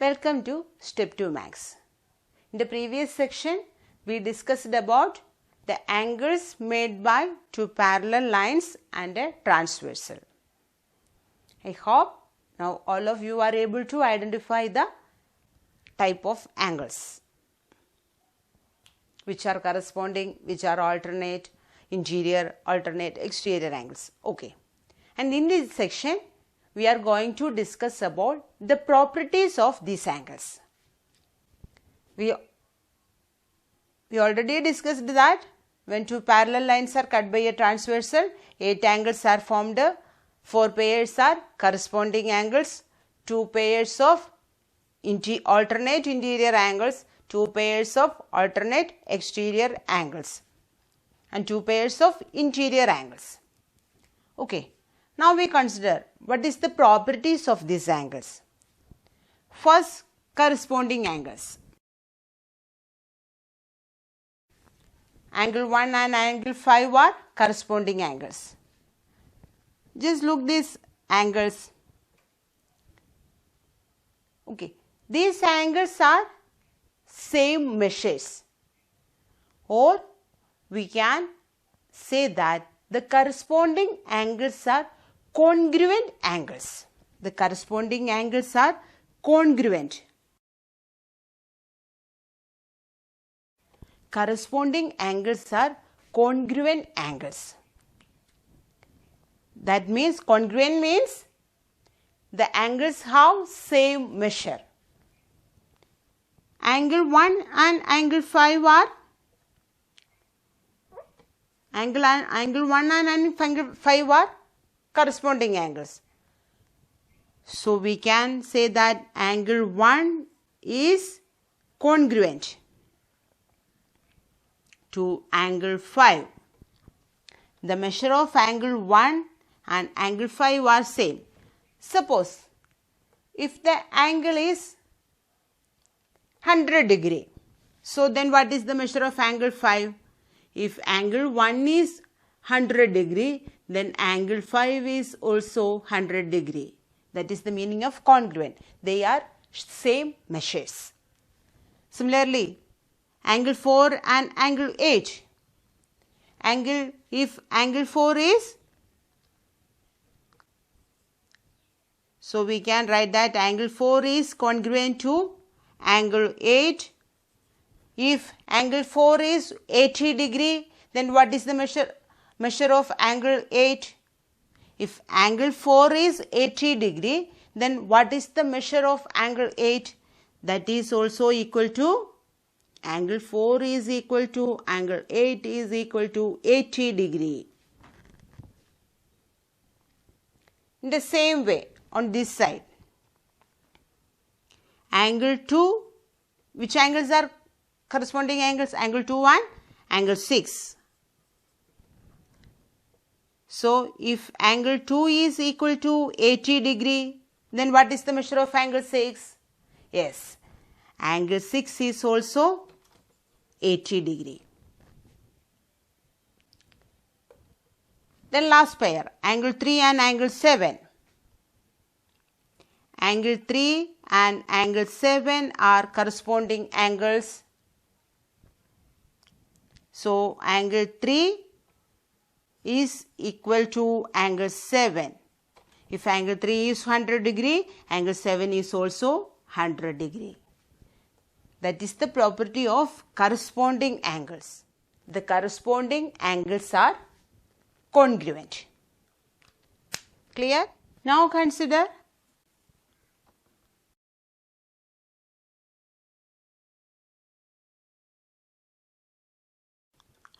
Welcome to Step 2 Max. In the previous section, we discussed about the angles made by two parallel lines and a transversal. I hope now all of you are able to identify the type of angles which are corresponding, which are alternate interior, alternate exterior angles. Okay. And in this section, we are going to discuss about the properties of these angles. We already discussed that when two parallel lines are cut by a transversal, 8 angles are formed, 4 pairs are corresponding angles, 2 pairs of alternate interior angles, 2 pairs of alternate exterior angles and 2 pairs of interior angles. Okay. Now we consider what is the properties of these angles. First, corresponding angles. Angle 1 and angle 5 are corresponding angles. Just look these angles. Okay. These angles are same measures, or we can say that the corresponding angles are congruent angles. The corresponding angles are congruent. Corresponding angles are congruent angles. That means congruent means the angles have same measure. Angle 1 and angle 5 are angle 1 and angle 5 are corresponding angles. So we can say that angle 1 is congruent to angle 5. The measure of angle 1 and angle 5 are same. Suppose if the angle is 100 degree, so then what is the measure of angle 5? If angle 1 is 100 degree, then angle 5 is also 100 degree. That is the meaning of congruent. They are same measures. Similarly, angle 4 and angle 8. If angle 4 is, so we can write that angle 4 is congruent to angle 8. If angle 4 is 80 degree, then what is the measure of angle 8? If angle 4 is 80 degree, then what is the measure of angle 8? That is also equal to angle 4 is equal to angle 8 is equal to 80 degree. In the same way, on this side, angle 2, which angles are corresponding angles? Angle 2 and angle 6. So, if angle 2 is equal to 80 degree, then what is the measure of angle 6? Yes, angle 6 is also 80 degree. Then last pair, angle 3 and angle 7. Angle 3 and angle 7 are corresponding angles. So, angle 3 is equal to angle 7. If angle 3 is 100 degree, angle 7 is also 100 degree. That is the property of corresponding angles. The corresponding angles are congruent. Clear? Now consider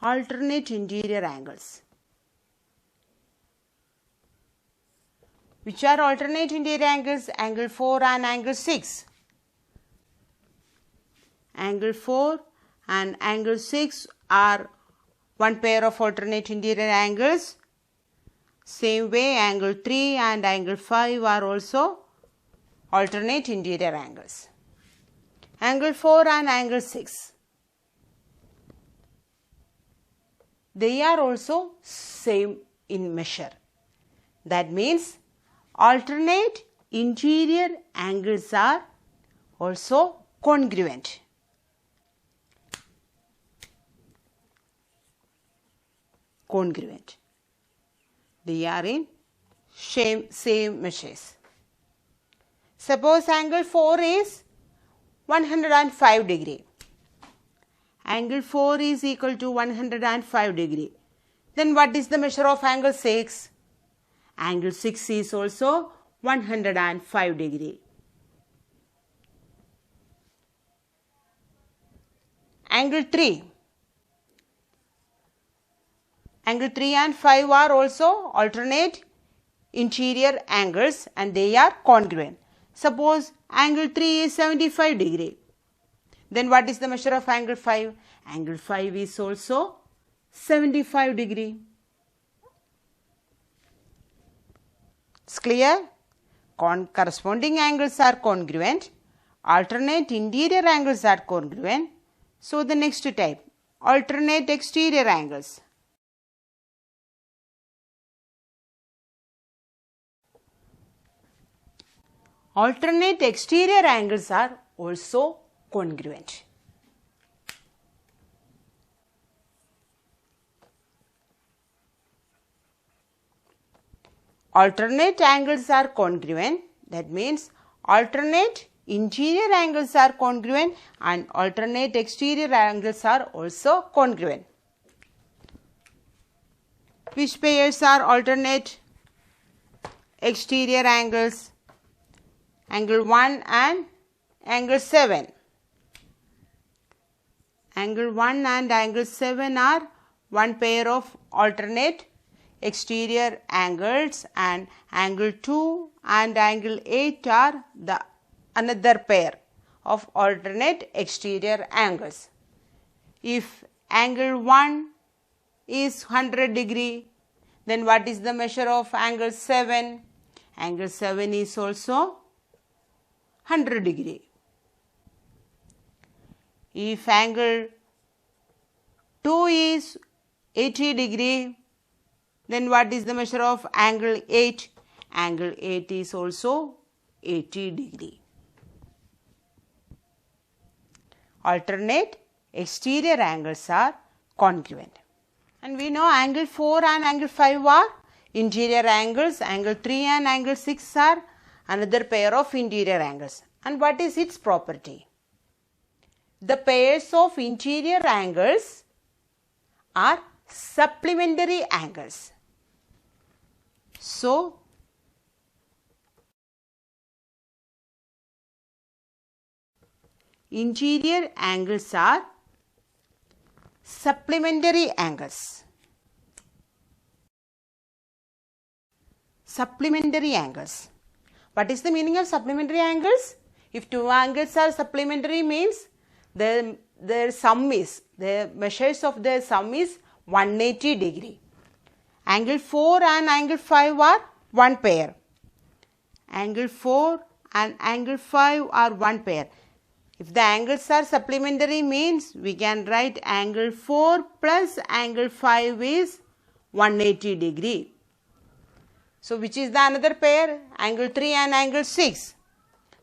alternate interior angles. Which are alternate interior angles? Angle 4 and angle 6. Angle 4 and angle 6 are one pair of alternate interior angles. Same way, angle 3 and angle 5 are also alternate interior angles. Angle 4 and angle 6. They are also same in measure. That means alternate interior angles are also congruent. Congruent. They are in same measures. Suppose angle 4 is 105 degree. Angle 4 is equal to 105 degree. Then what is the measure of angle 6? Angle 6 is also 105 degree. Angle 3. Angle 3 and 5 are also alternate interior angles and they are congruent. Suppose angle 3 is 75 degree. Then what is the measure of angle 5? Angle 5 is also 75 degree. It's clear? Corresponding angles are congruent. Alternate interior angles are congruent. So the next type, alternate exterior angles. Alternate exterior angles are also congruent. Alternate angles are congruent. That means alternate interior angles are congruent and alternate exterior angles are also congruent. Which pairs are alternate exterior angles? Angle 1 and angle 7. Angle 1 and angle 7 are one pair of alternate exterior angles and angle 2 and angle 8 are the another pair of alternate exterior angles. If angle 1 is 100 degree, then what is the measure of angle 7? Angle 7 is also 100 degree. If angle 2 is 80 degree, then what is the measure of angle 8? Angle 8 is also 80 degree. Alternate exterior angles are congruent. And we know angle 4 and angle 5 are interior angles. Angle 3 and angle 6 are another pair of interior angles. And what is its property? The pairs of interior angles are supplementary angles. So, interior angles are supplementary angles. Supplementary angles. What is the meaning of supplementary angles? If two angles are supplementary means their sum is, the measures of their sum is 180 degree. Angle 4 and angle 5 are one pair. Angle 4 and angle 5 are one pair. If the angles are supplementary means we can write angle 4 plus angle 5 is 180 degree. So which is the another pair? Angle 3 and angle 6.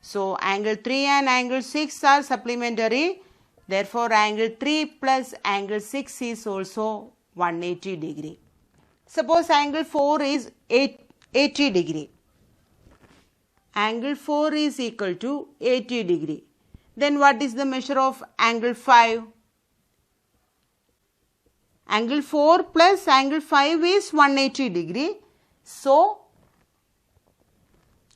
So angle 3 and angle 6 are supplementary. Therefore angle 3 plus angle 6 is also 180 degree. Suppose angle 4 is 80 degree. Angle 4 is equal to 80 degree. Then what is the measure of angle 5? Angle 4 plus angle 5 is 180 degree. So,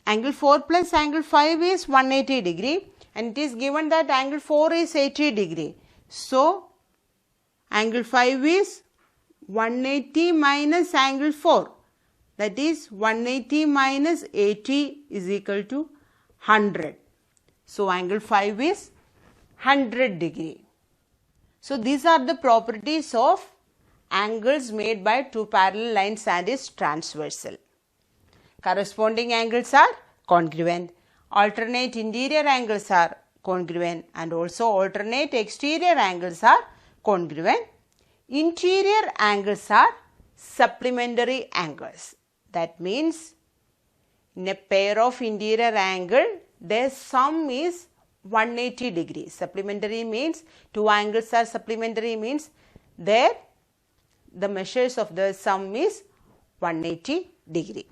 angle 4 plus angle 5 is 180 degree and it is given that angle 4 is 80 degree. So, angle 5 is 180 minus angle 4, that is 180 minus 80 is equal to 100. So, angle 5 is 100 degree. So, these are the properties of angles made by two parallel lines and is transversal. Corresponding angles are congruent. Alternate interior angles are congruent and also alternate exterior angles are congruent. Interior angles are supplementary angles. That means in a pair of interior angle their sum is 180 degrees. Supplementary means two angles are supplementary, means there the measures of the sum is 180 degree.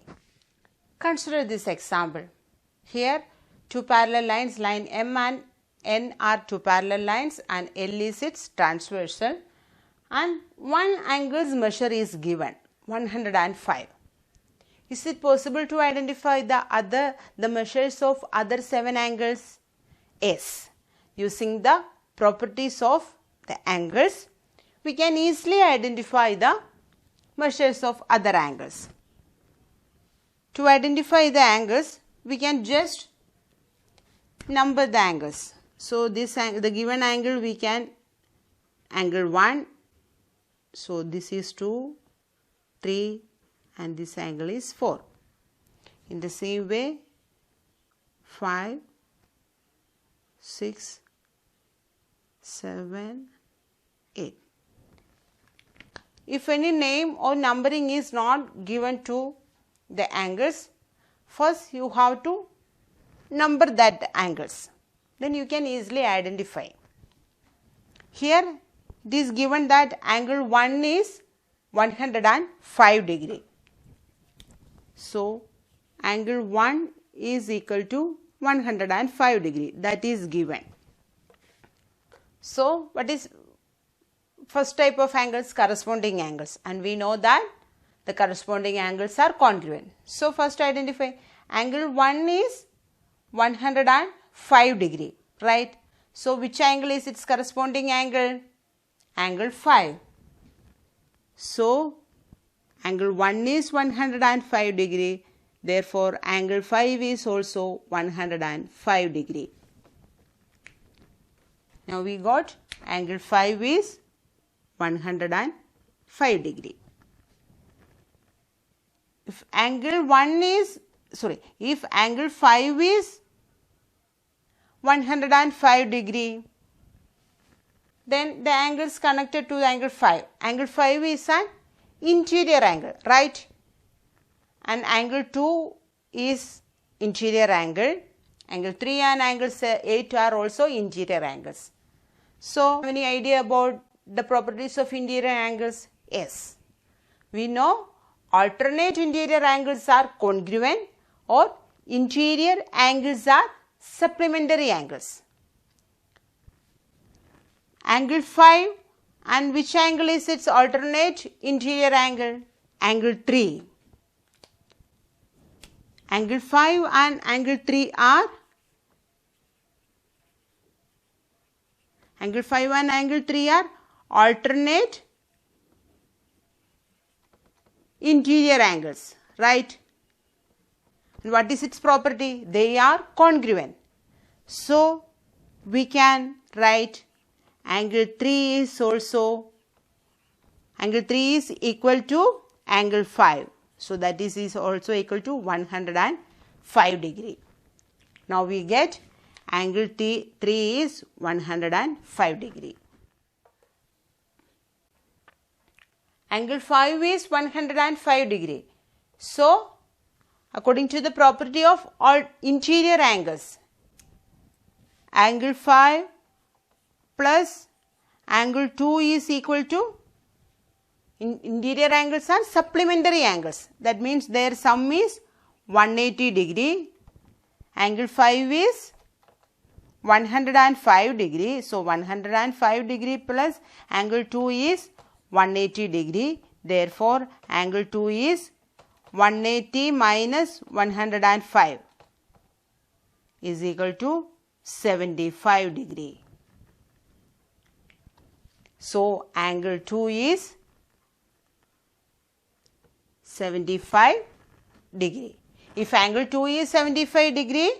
Consider this example. Here two parallel lines, line M and N are two parallel lines and L is its transversal, and one angle's measure is given 105. Is it possible to identify the measures of other 7 angles? Yes. Using the properties of the angles, we can easily identify the measures of other angles. To identify the angles, we can just number the angles. So this the given angle, we can angle 1. So this is 2, 3, and this angle is 4. In the same way, 5, 6, 7, 8. If any name or numbering is not given to the angles, first you have to number that angles. Then you can easily identify. Here it is given that angle 1 is 105 degree. So angle 1 is equal to 105 degree, that is given. So what is first type of angles? Corresponding angles, and we know that the corresponding angles are congruent. So first identify angle 1 is 105 degree, right? So which angle is its corresponding angle? Angle 5. So angle 1 is 105 degree, therefore angle 5 is also 105 degree. Now we got angle 5 is 105 degree. If angle 5 is 105 degree, then the angles connected to the angle 5. Angle 5 is an interior angle, right? And angle 2 is interior angle. Angle 3 and angle 8 are also interior angles. So, any idea about the properties of interior angles? Yes. We know alternate interior angles are congruent, or interior angles are supplementary angles. Angle 5, and which angle is its alternate interior angle? Angle 3. Angle 5 and angle 3 are alternate interior angles, right? And what is its property? They are congruent. So we can write angle 3 is equal to angle 5. So that is also equal to 105 degree. Now we get angle 3 is 105 degree. Angle 5 is 105 degree. So according to the property of all interior angles, angle 5 plus angle 2 is equal to, interior angles are supplementary angles. That means their sum is 180 degree. Angle 5 is 105 degree. So 105 degree plus angle 2 is 180 degree. Therefore angle 2 is 180 minus 105 is equal to 75 degree. So angle 2 is 75 degree. If angle 2 is 75 degree,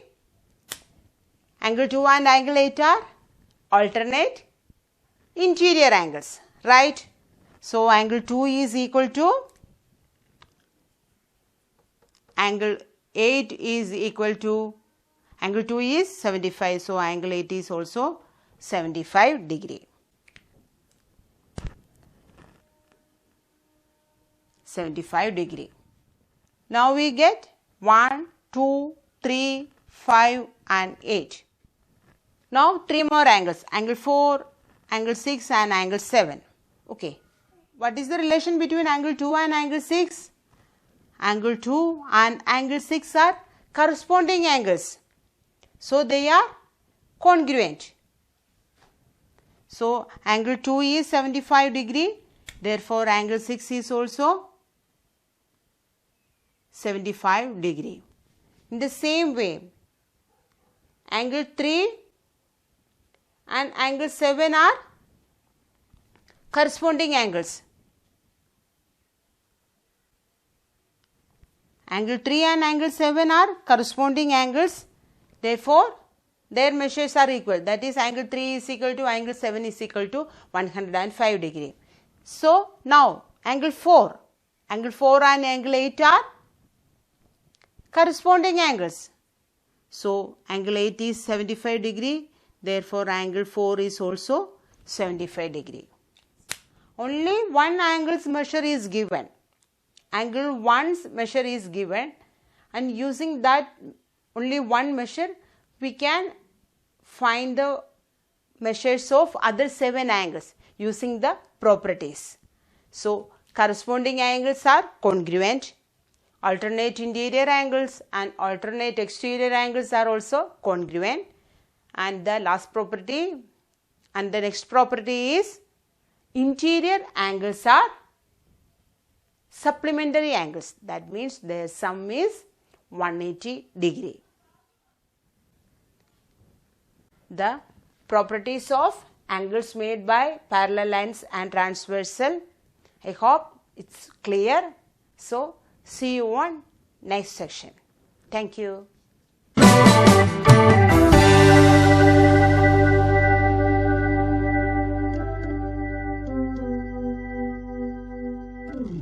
angle 2 and angle 8 are alternate interior angles, right? So angle 2 is equal to angle 8 is equal to, angle 2 is 75, so angle 8 is also 75 degree. 75 degree. Now we get 1, 2, 3, 5 and 8. Now 3 more angles, angle 4, angle 6 and angle 7. Okay. What is the relation between angle 2 and angle 6? Angle 2 and angle 6 are corresponding angles. So they are congruent. So angle 2 is 75 degree. Therefore angle 6 is also 75 degree. In the same way, angle 3 and angle 7 are corresponding angles. Angle 3 and angle 7 are corresponding angles. Therefore, their measures are equal. That is, angle 3 is equal to angle 7 is equal to 105 degree. So, now angle 4 and angle 8 are corresponding angles. So, angle 8 is 75 degree. Therefore, angle 4 is also 75 degree. Only one angle's measure is given. Angle 1's measure is given, and using that only one measure, we can find the measures of other 7 angles using the properties. So, corresponding angles are congruent. Alternate interior angles and alternate exterior angles are also congruent. And the last property and the next property is interior angles are supplementary angles. That means their sum is 180 degree. The properties of angles made by parallel lines and transversal. I hope it's clear. So, see you on next section. Thank you.